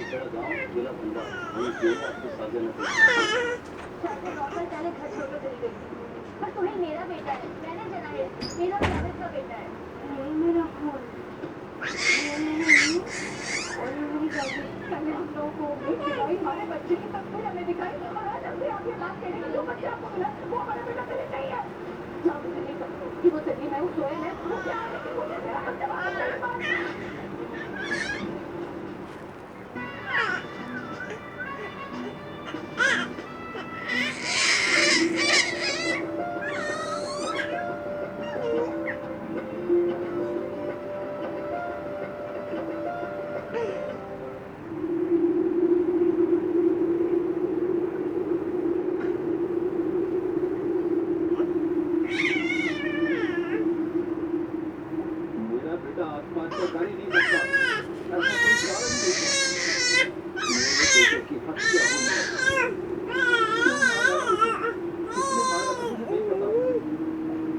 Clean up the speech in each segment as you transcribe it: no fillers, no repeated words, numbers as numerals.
तेरा गांव जिला बंदा हमें क्यों आपको साझा न कर चाचा नौकर पहले घर छोड़कर चली गई पर तुम्हें मेरा बेटा है मैंने जना है मेरा जावेद का बेटा है नहीं मेरा खून और मेरी गलती पहले हम लोगों को दिखाई हमारे बच्चे की तस्वीर हमें दिखाई और आज हमसे आपके बात कहने का जो बच्चा आपको मिला वो हमारा बेटा कभी नहीं है जाओ मुझे नहीं करो कि वो सही मैं वो सोया है वो क्या है कि मुझे मेरा बच्चा वापस मेरा बेटा आसमान से गाड़ी नहीं सकता ऐसा कोई कारण नहीं है मेरे बेटे की हत्या हुई है किसने मारा था मुझे नहीं पता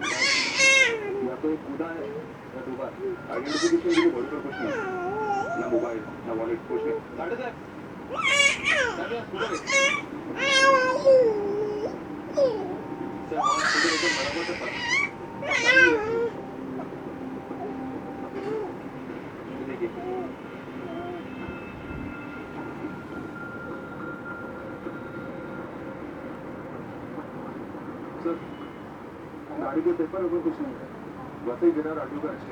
या तो एक कूदा है या डूबा है आइडेंटिफिकेशन के लिए बॉडी पर कुछ नहीं ना मोबाइल ना वॉलेट कुछ नहीं साढ़े साहब सर वहाँ स्कूटर एकदम बराबर से देखिए सर गाड़ी के पेपर ऊपर कुछ नहीं है वैसे ही बिना राजू का रजिस्ट्रेशन